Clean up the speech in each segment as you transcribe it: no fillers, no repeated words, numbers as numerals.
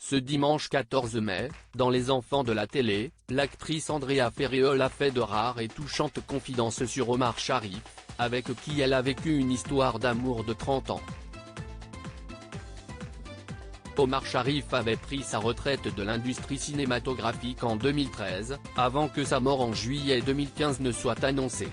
Ce dimanche 14 mai, dans Les Enfants de la télé, l'actrice Andrea Ferriol a fait de rares et touchantes confidences sur Omar Sharif, avec qui elle a vécu une histoire d'amour de 30 ans. Omar Sharif avait pris sa retraite de l'industrie cinématographique en 2013, avant que sa mort en juillet 2015 ne soit annoncée.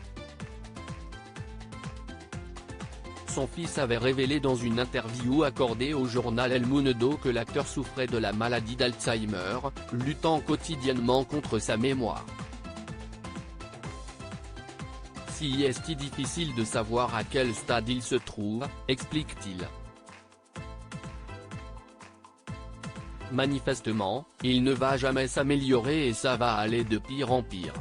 Son fils avait révélé dans une interview accordée au journal El Mundo que l'acteur souffrait de la maladie d'Alzheimer, luttant quotidiennement contre sa mémoire. Si est difficile de savoir à quel stade il se trouve, explique-t-il. Manifestement, il ne va jamais s'améliorer et ça va aller de pire en pire.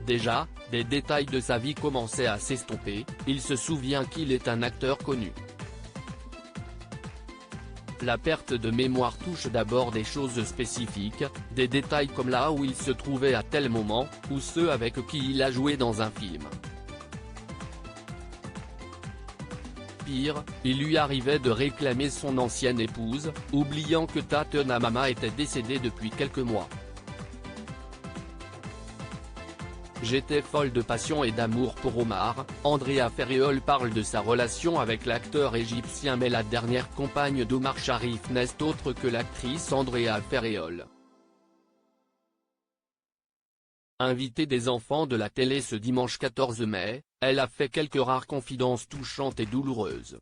Déjà, des détails de sa vie commençaient à s'estomper, il se souvient qu'il est un acteur connu. La perte de mémoire touche d'abord des choses spécifiques, des détails comme là où il se trouvait à tel moment, ou ceux avec qui il a joué dans un film. Pire, il lui arrivait de réclamer son ancienne épouse, oubliant que Tatiana Mama était décédée depuis quelques mois. J'étais folle de passion et d'amour pour Omar, Andrea Ferriol parle de sa relation avec l'acteur égyptien mais la dernière compagne d'Omar Sharif n'est autre que l'actrice Andrea Ferriol. Invitée des Enfants de la télé ce dimanche 14 mai, elle a fait quelques rares confidences touchantes et douloureuses.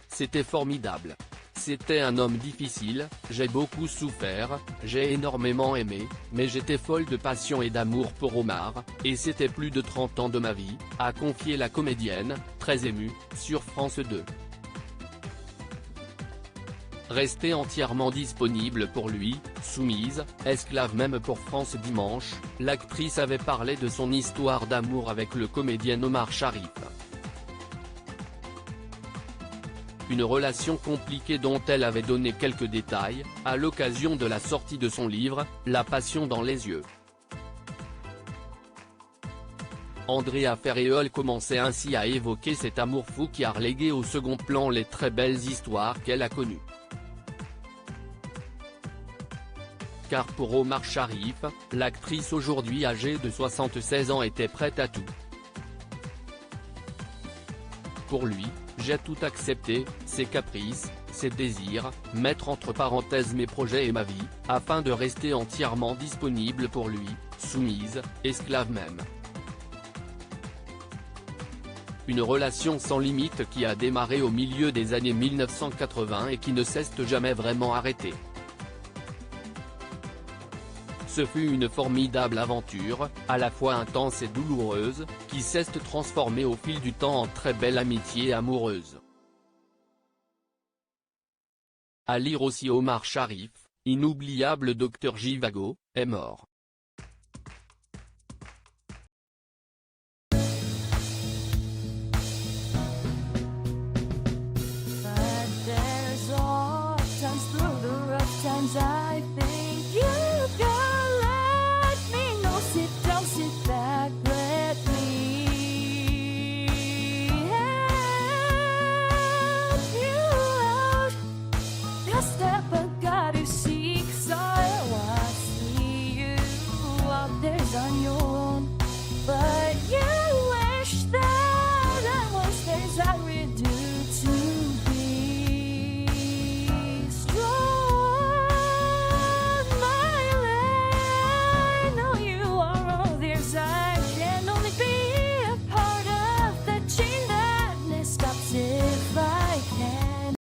C'était formidable. C'était un homme difficile, j'ai beaucoup souffert, j'ai énormément aimé, mais j'étais folle de passion et d'amour pour Omar, et c'était plus de 30 ans de ma vie, a confié la comédienne, très émue, sur France 2. Restée entièrement disponible pour lui, soumise, esclave même pour France Dimanche, l'actrice avait parlé de son histoire d'amour avec le comédien Omar Sharif. Une relation compliquée dont elle avait donné quelques détails, à l'occasion de la sortie de son livre, La passion dans les yeux. Andrea Ferriol commençait ainsi à évoquer cet amour fou qui a relégué au second plan les très belles histoires qu'elle a connues. Car pour Omar Sharif, l'actrice aujourd'hui âgée de 76 ans était prête à tout. Pour lui, j'ai tout accepté, ses caprices, ses désirs, mettre entre parenthèses mes projets et ma vie, afin de rester entièrement disponible pour lui, soumise, esclave même. Une relation sans limite qui a démarré au milieu des années 1980 et qui ne s'est jamais vraiment arrêtée. Ce fut une formidable aventure, à la fois intense et douloureuse, qui s'est transformée au fil du temps en très belle amitié amoureuse. À lire aussi Omar Sharif, inoubliable Dr Jivago, est mort. On your